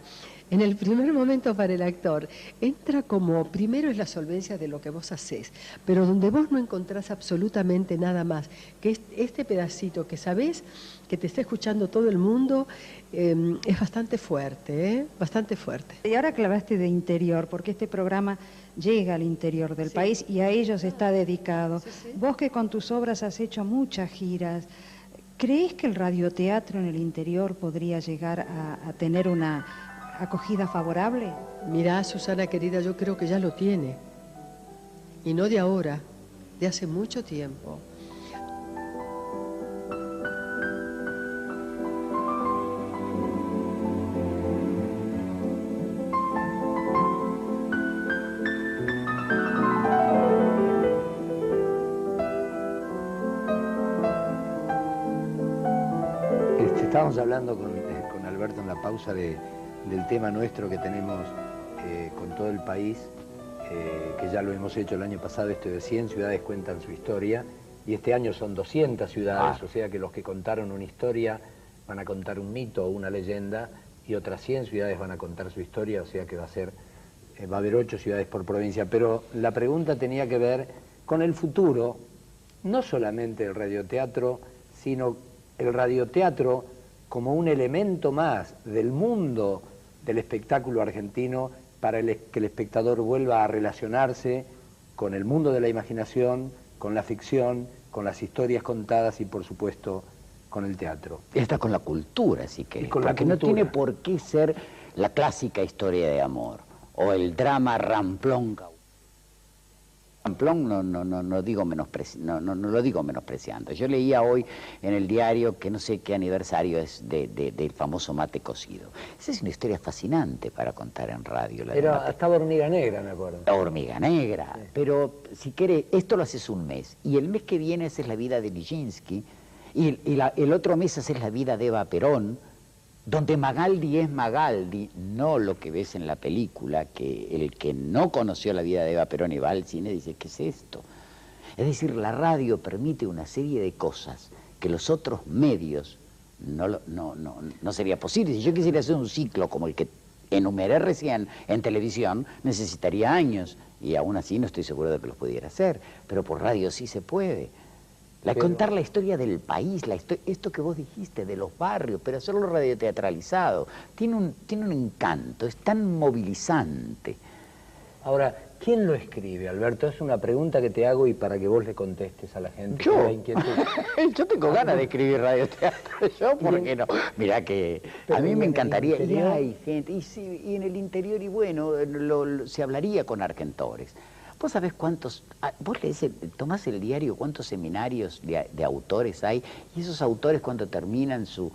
En el primer momento para el actor, entra como, primero es la solvencia de lo que vos hacés, pero donde vos no encontrás absolutamente nada más, que este pedacito que sabés, que te está escuchando todo el mundo, es bastante fuerte, bastante fuerte. Y ahora que hablaste de interior, porque este programa llega al interior del país y a ellos está dedicado. Sí. Vos que con tus obras has hecho muchas giras, ¿crees que el radioteatro en el interior podría llegar a tener una acogida favorable? Mirá, Susana querida, yo creo que ya lo tiene. Y no de ahora, de hace mucho tiempo. Estábamos hablando con Alberto en la pausa del tema nuestro que tenemos con todo el país, que ya lo hemos hecho el año pasado, esto de 100 ciudades cuentan su historia, y este año son 200 ciudades, o sea que los que contaron una historia van a contar un mito o una leyenda, y otras 100 ciudades van a contar su historia, o sea que va a haber 8 ciudades por provincia. Pero la pregunta tenía que ver con el futuro, no solamente del radioteatro, sino el radioteatro como un elemento más del mundo del espectáculo argentino para que el espectador vuelva a relacionarse con el mundo de la imaginación, con la ficción, con las historias contadas y, por supuesto, con el teatro. Y hasta con la cultura, si querés, porque no tiene por qué ser la clásica historia de amor o el drama ramplón. Ramplón no lo digo menospreciando. Yo leía hoy en el diario que no sé qué aniversario es del famoso mate cocido. Esa es una historia fascinante para contar en radio. Estaba Hormiga Negra, me acuerdo. La Hormiga Negra, sí. Pero si querés, esto lo haces un mes, y el mes que viene haces la vida de Nijinsky, y el otro mes haces la vida de Eva Perón, donde Magaldi es Magaldi, no lo que ves en la película, que el que no conoció la vida de Eva Perón y va al cine dice, ¿qué es esto? Es decir, la radio permite una serie de cosas que los otros medios no sería posible. Si yo quisiera hacer un ciclo como el que enumeré recién en televisión, necesitaría años, y aún así no estoy seguro de que los pudiera hacer, pero por radio sí se puede. Contar la historia del país, esto que vos dijiste, de los barrios, pero hacerlo radioteatralizado, tiene un encanto, es tan movilizante. Ahora, ¿quién lo escribe, Alberto? Es una pregunta que te hago y para que vos le contestes a la gente. Yo. Yo tengo ganas de escribir radioteatro, yo, ¿por qué no? Mirá que a mí me encantaría, y hay gente, y en el interior, y bueno, se hablaría con argentores. ¿Vos sabés cuántos, vos tomás el diario, cuántos seminarios de autores hay, y esos autores cuando terminan su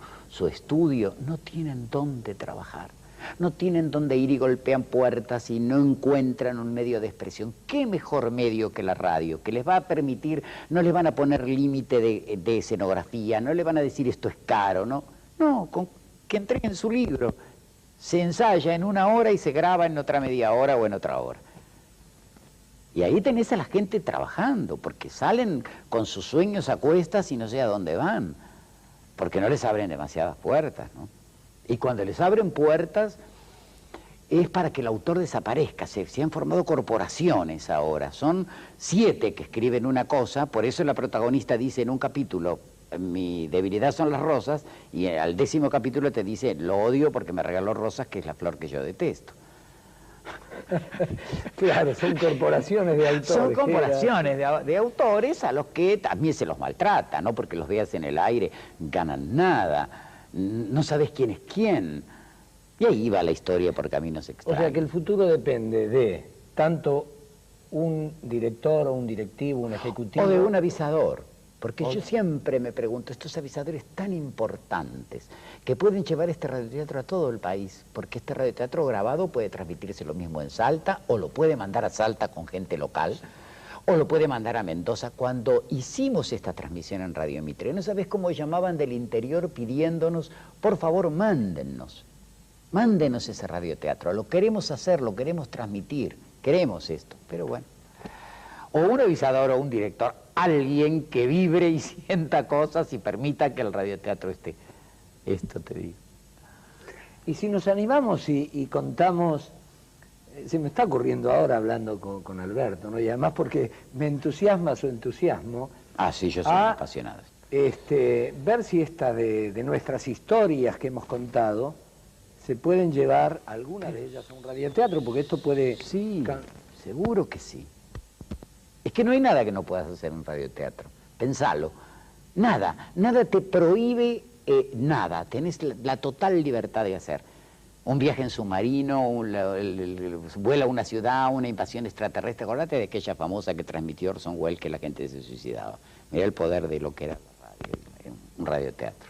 estudio no tienen dónde trabajar, no tienen dónde ir y golpean puertas y no encuentran un medio de expresión? ¿Qué mejor medio que la radio? Que les va a permitir, no les van a poner límite de escenografía, no le van a decir esto es caro, ¿no? No, que entreguen su libro, se ensaya en 1 hora y se graba en otra media hora o en otra hora. Y ahí tenés a la gente trabajando, porque salen con sus sueños a cuestas y no sé a dónde van, porque no les abren demasiadas puertas, ¿no? Y cuando les abren puertas es para que el autor desaparezca. Se han formado corporaciones ahora, son 7 que escriben una cosa, por eso la protagonista dice en un capítulo, mi debilidad son las rosas, y al 10º capítulo te dice, lo odio porque me regaló rosas, que es la flor que yo detesto. Claro, son corporaciones de autores. Son corporaciones de autores a los que también se los maltrata, ¿no? Porque los veas en el aire, ganan nada, no sabes quién es quién. Y ahí va la historia por caminos extraños. O sea que el futuro depende de tanto un director o un directivo, un ejecutivo. O de un avisador. Porque yo siempre me pregunto, estos avisadores tan importantes que pueden llevar este radioteatro a todo el país, porque este radioteatro grabado puede transmitirse lo mismo en Salta, o lo puede mandar a Salta con gente local, o lo puede mandar a Mendoza. Cuando hicimos esta transmisión en Radio Mitre, ¿no sabés cómo llamaban del interior pidiéndonos, por favor, mándennos ese radioteatro, lo queremos hacer, lo queremos transmitir, queremos esto? Pero bueno, o un avisador o un director, alguien que vibre y sienta cosas y permita que el radioteatro esté. Esto te digo. Y si nos animamos y contamos, se me está ocurriendo ahora hablando con Alberto, ¿no? Y además porque me entusiasma su entusiasmo. Ah, sí, yo soy apasionado. Ver si estas de nuestras historias que hemos contado se pueden llevar, algunas de ellas, a un radioteatro, porque esto puede... Sí, seguro que sí. Es que no hay nada que no puedas hacer en radioteatro, pensalo. Nada te prohíbe nada, tenés la total libertad de hacer. Un viaje en submarino, vuela a una ciudad, una invasión extraterrestre. Acordate de aquella famosa que transmitió Orson Welles, que la gente se suicidaba. Mirá el poder de lo que era un radioteatro.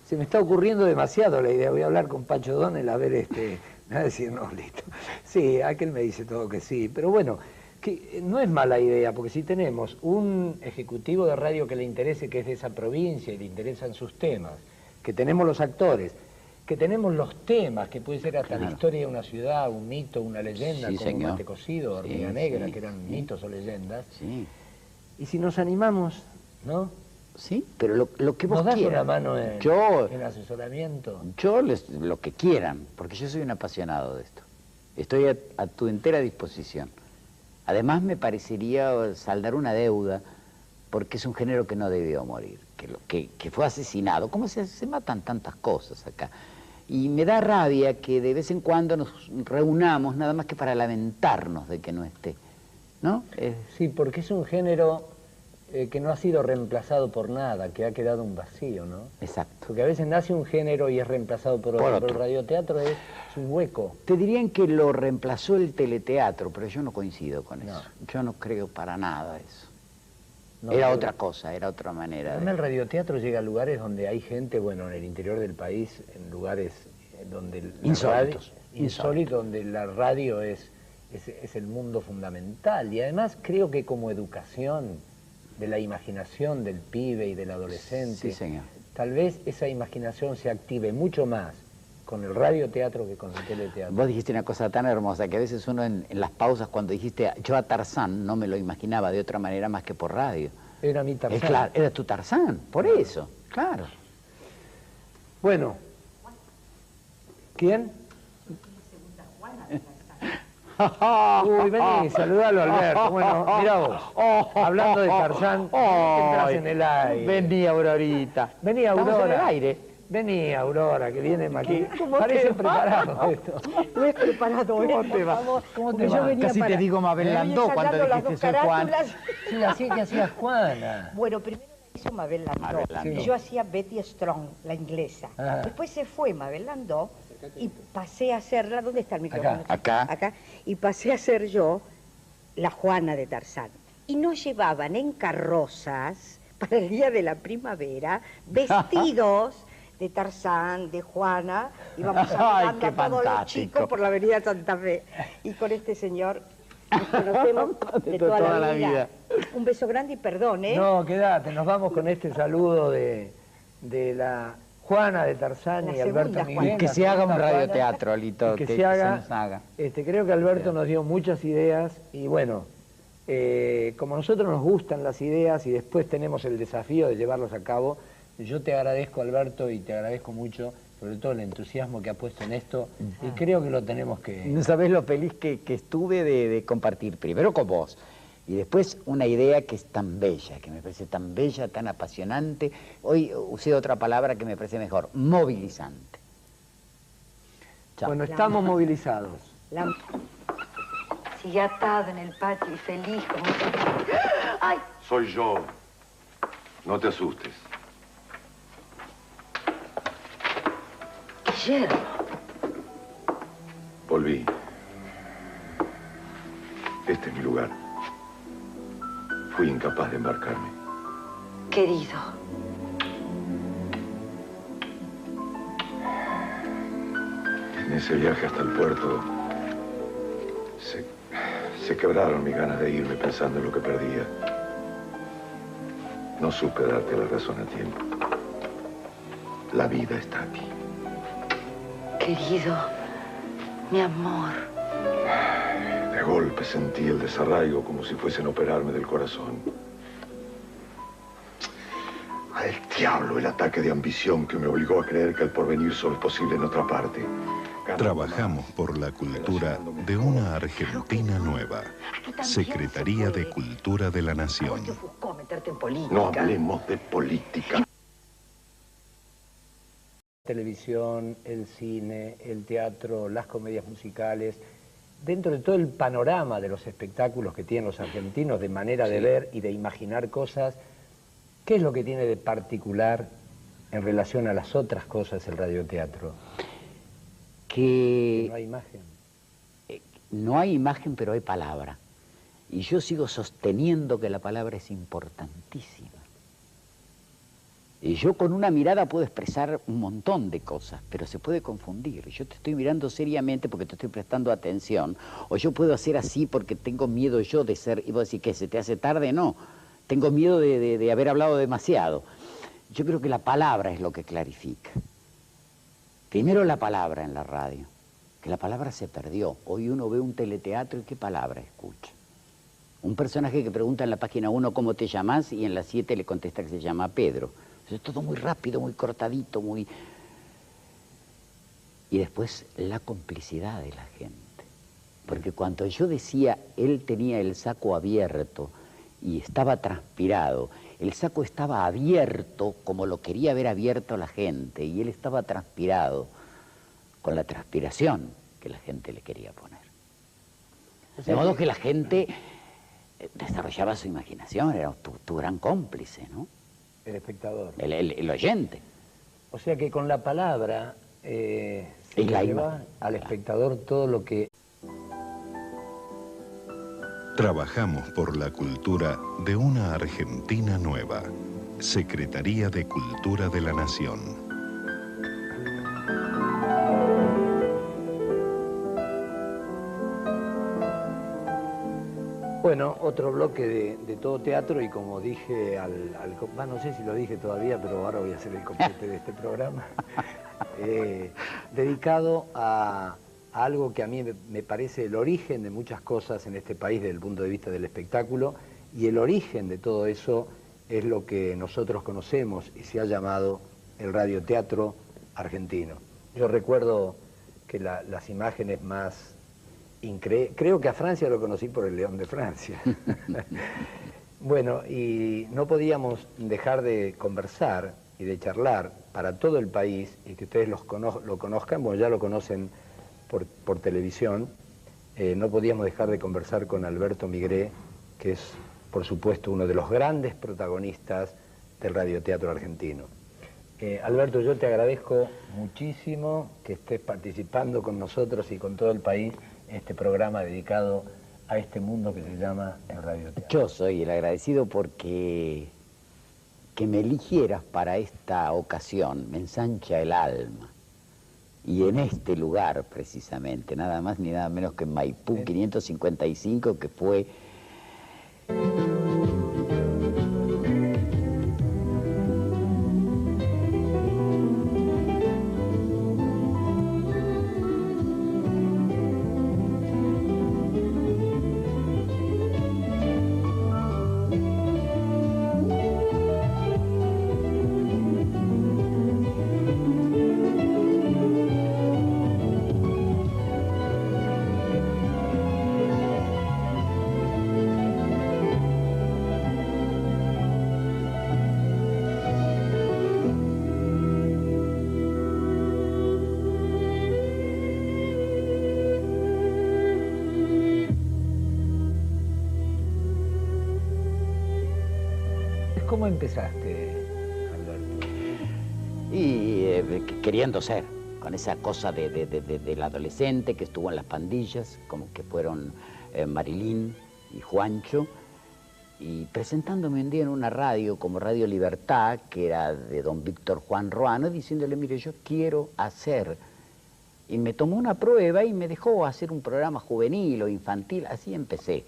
Se me está ocurriendo demasiado la idea. Voy a hablar con Pacho Donel a ver, me va a decir, no, listo. Sí, aquel me dice todo que sí, pero bueno, que no es mala idea, porque si tenemos un ejecutivo de radio que le interese, que es de esa provincia y le interesan sus temas, que tenemos los actores, que tenemos los temas, que puede ser hasta la historia de una ciudad, un mito, una leyenda, como señor. Mate Cocido, Hormiga Negra, que eran mitos o leyendas. Sí. Y si nos animamos, ¿no? Sí, pero lo que vos ¿Nos das quieras. una mano en asesoramiento? Yo lo que quieran, porque yo soy un apasionado de esto. Estoy a tu entera disposición. Además me parecería saldar una deuda, porque es un género que no debió morir, que fue asesinado. ¿Cómo se matan tantas cosas acá? Y me da rabia que de vez en cuando nos reunamos nada más que para lamentarnos de que no esté, ¿no? Sí, porque es un género que no ha sido reemplazado por nada, que ha quedado un vacío, ¿no? Exacto. Porque a veces nace un género y es reemplazado por otro. Pero el radioteatro es un hueco. Te dirían que lo reemplazó el teleteatro, pero yo no coincido con eso. Yo no creo para nada eso. No, era otra cosa, era otra manera. Además, el radioteatro llega a lugares donde hay gente, bueno, en el interior del país, en lugares donde insólitos, donde la radio es el mundo fundamental. Y además creo que como educación de la imaginación del pibe y del adolescente, sí, señor. Tal vez esa imaginación se active mucho más con el radioteatro que con el teleteatro. Vos dijiste una cosa tan hermosa que a veces uno en las pausas cuando dijiste yo a Tarzán no me lo imaginaba de otra manera más que por radio. Era mi Tarzán. Claro, era tu Tarzán, por eso, claro. Bueno, ¿quién? Uy, vení, saludalo, Alberto. Bueno, mirá vos, hablando de Tarzán, entras en el aire. Vení, Aurorita. Vení, Aurora. Estamos en el aire. Vení, Aurora, que viene aquí. Parece preparado esto. No es preparado, ¿Cómo te va? ¿Cómo te va? Casi te digo Mabel Landó cuando dijiste soy Juan. Sí, así que hacías Juana. Bueno, primero la hizo Mabel Landó. Sí. Yo hacía Betty Strong, la inglesa. Después se fue Mabel Landó y pasé a hacerla. ¿Dónde está el micrófono? Acá. Y pasé a ser yo la Juana de Tarzán. Y nos llevaban en carrozas para el día de la primavera, vestidos de Tarzán, de Juana, íbamos saludando a todos los chicos por la avenida Santa Fe. Y con este señor nos conocemos de toda la vida. Un beso grande y perdón, ¿eh? No, quédate, nos vamos con este saludo de la Juana de Tarzán y Alberto Miguel. Y que se haga un radioteatro, Lito, que se nos haga. Creo que Alberto nos dio muchas ideas y bueno, como a nosotros nos gustan las ideas y después tenemos el desafío de llevarlas a cabo, yo te agradezco, Alberto, y te agradezco mucho, sobre todo el entusiasmo que ha puesto en esto, y creo que lo tenemos que... No sabés lo feliz que estuve de compartir, primero con vos, y después una idea que es tan bella, que me parece tan bella, tan apasionante. Hoy usé otra palabra que me parece mejor, movilizante. Chao. Bueno, estamos movilizados. Sigue atado en el patio y feliz como... ¡Ay! Soy yo. No te asustes. Guillermo. Volví. Este es mi lugar. Fui incapaz de embarcarme. Querido. En ese viaje hasta el puerto se quebraron mis ganas de irme pensando en lo que perdía. No supe darte la razón a tiempo. La vida está aquí. Querido, mi amor. De golpe sentí el desarraigo como si fuesen a operarme del corazón. Al diablo el ataque de ambición que me obligó a creer que el porvenir solo es posible en otra parte. Trabajamos por la cultura de una Argentina nueva. Secretaría de Cultura de la Nación. No hablemos de política. Televisión, el cine, el teatro, las comedias musicales, dentro de todo el panorama de los espectáculos que tienen los argentinos, de manera de ver y de imaginar cosas, ¿qué es lo que tiene de particular en relación a las otras cosas el radioteatro? Que no hay imagen. No hay imagen, pero hay palabra. Y yo sigo sosteniendo que la palabra es importantísima. Y yo con una mirada puedo expresar un montón de cosas, pero se puede confundir. Yo te estoy mirando seriamente porque te estoy prestando atención, o yo puedo hacer así porque tengo miedo yo de ser, y vos decís que se te hace tarde, no. Tengo miedo de haber hablado demasiado. Yo creo que la palabra es lo que clarifica. Primero la palabra en la radio, que la palabra se perdió. Hoy uno ve un teleteatro y ¿qué palabra escucha? Un personaje que pregunta en la página 1 cómo te llamas y en la 7 le contesta que se llama Pedro. Es todo muy rápido, muy cortadito, muy... Y después la complicidad de la gente. Porque cuando yo decía, él tenía el saco abierto y estaba transpirado, el saco estaba abierto como lo quería ver abierto la gente y él estaba transpirado con la transpiración que la gente le quería poner. De modo que la gente desarrollaba su imaginación, era tu gran cómplice, ¿no? El espectador. El oyente. O sea que con la palabra se lleva al espectador todo lo que... Trabajamos por la cultura de una Argentina nueva. Secretaría de Cultura de la Nación. Bueno, otro bloque de todo teatro y como dije no sé si lo dije todavía, pero ahora voy a hacer el complete de este programa, dedicado a algo que a mí me parece el origen de muchas cosas en este país desde el punto de vista del espectáculo, y el origen de todo eso es lo que nosotros conocemos y se ha llamado el radioteatro argentino. Yo recuerdo que las imágenes más... Creo que a Francia lo conocí por el León de Francia. Bueno, y no podíamos dejar de conversar y de charlar para todo el país, y que ustedes lo conozcan, bueno, ya lo conocen por televisión, no podíamos dejar de conversar con Alberto Migré, que es, por supuesto, uno de los grandes protagonistas del radioteatro argentino. Alberto, yo te agradezco muchísimo que estés participando con nosotros y con todo el país en este programa dedicado a este mundo que se llama el radioteatro. Yo soy el agradecido porque que me eligieras para esta ocasión me ensancha el alma. Y en este lugar, precisamente, nada más ni nada menos que en Maipú 555, que fue... ¿Cómo empezaste, Alberto? Y queriendo ser, con esa cosa del adolescente que estuvo en las pandillas, como que fueron Marilyn y Juancho, y presentándome un día en una radio como Radio Libertad, que era de don Víctor Juan Ruano, diciéndole, mire, yo quiero hacer. Y me tomó una prueba y me dejó hacer un programa juvenil o infantil, así empecé.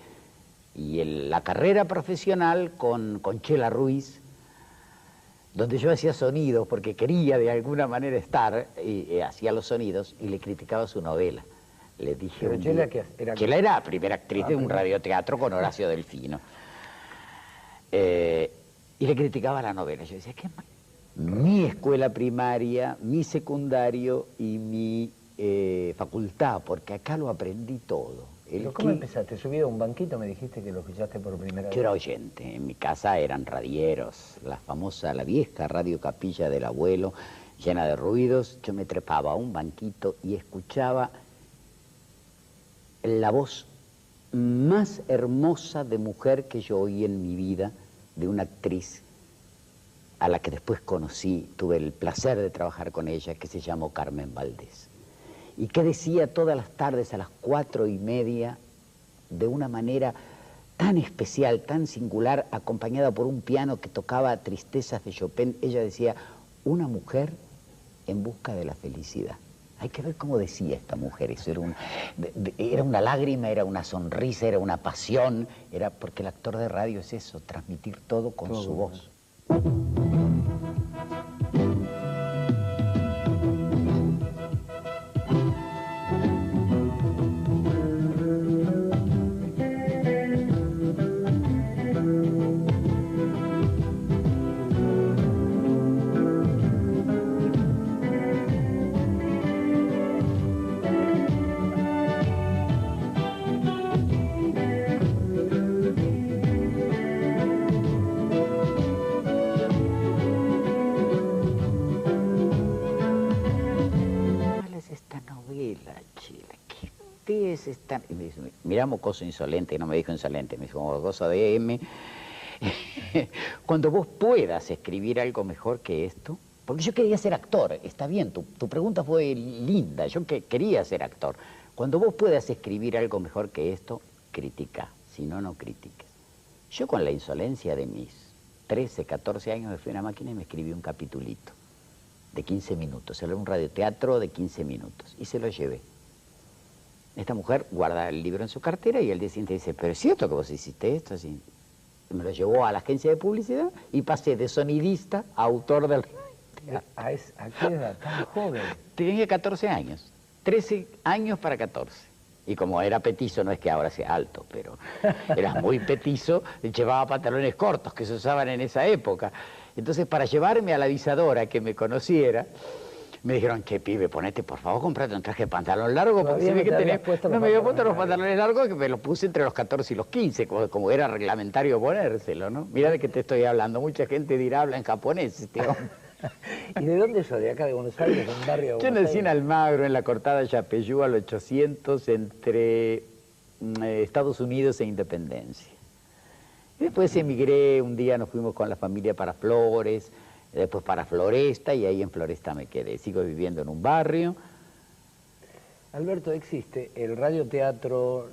Y la carrera profesional con Chela Ruiz, donde yo hacía sonidos porque quería de alguna manera estar, y hacía los sonidos y le criticaba su novela. Le dije... Pero Chela, ¿qué era? Chela era primera actriz de un radioteatro con Horacio Delfino. Y le criticaba la novela. Yo decía, ¿qué mal? Mi escuela primaria, mi secundario y mi facultad, porque acá lo aprendí todo. ¿Cómo empezaste? ¿Subido a un banquito? Me dijiste que lo escuchaste por primera vez. Yo era oyente. En mi casa eran radieros. La vieja radio capilla del abuelo, llena de ruidos. Yo me trepaba a un banquito y escuchaba la voz más hermosa de mujer que yo oí en mi vida, de una actriz a la que después conocí, tuve el placer de trabajar con ella, que se llamó Carmen Valdés. Y que decía todas las tardes a las 4:30, de una manera tan especial, tan singular, acompañada por un piano que tocaba Tristezas de Chopin, ella decía, una mujer en busca de la felicidad. Hay que ver cómo decía esta mujer, eso era una lágrima, era una sonrisa, era una pasión, era porque el actor de radio es eso, transmitir todo con su voz. es tan... Y me dice, mirá, mocoso insolente, no me dijo insolente, me dijo mocoso de M. Cuando vos puedas escribir algo mejor que esto, porque yo quería ser actor, está bien, tu pregunta fue linda, yo quería ser actor. Cuando vos puedas escribir algo mejor que esto, critica, si no, no critiques. Yo con la insolencia de mis 13, 14 años me fui a una máquina y me escribí un capitulito de 15 minutos, era un radioteatro de 15 minutos, y se lo llevé. Esta mujer guarda el libro en su cartera y el día siguiente dice, pero es cierto que vos hiciste esto, así. Me lo llevó a la agencia de publicidad y pasé de sonidista a autor del... ¿A qué edad tan joven? Tenía 14 años, 13 años para 14. Y como era petizo, no es que ahora sea alto, pero era muy petizo, llevaba pantalones cortos que se usaban en esa época. Entonces, para llevarme a la avisadora que me conociera, me dijeron, che, pibe, ponete, por favor, comprate un traje de pantalón largo, porque se ve que tenés... No me había puesto los pantalones largos, que me los puse entre los 14 y los 15, como era reglamentario ponérselo, ¿no? Mirá de qué te estoy hablando, mucha gente dirá, habla en japonés este hombre. ¿Y de dónde sos? ¿De acá de Buenos Aires? ¿De un barrio de Yo nací en Almagro, en la cortada Yapeyú, al 800, entre Estados Unidos e Independencia. Y después emigré, un día nos fuimos con la familia para Flores, después para Floresta, y ahí en Floresta me quedé. Sigo viviendo en un barrio. Alberto, existe el radioteatro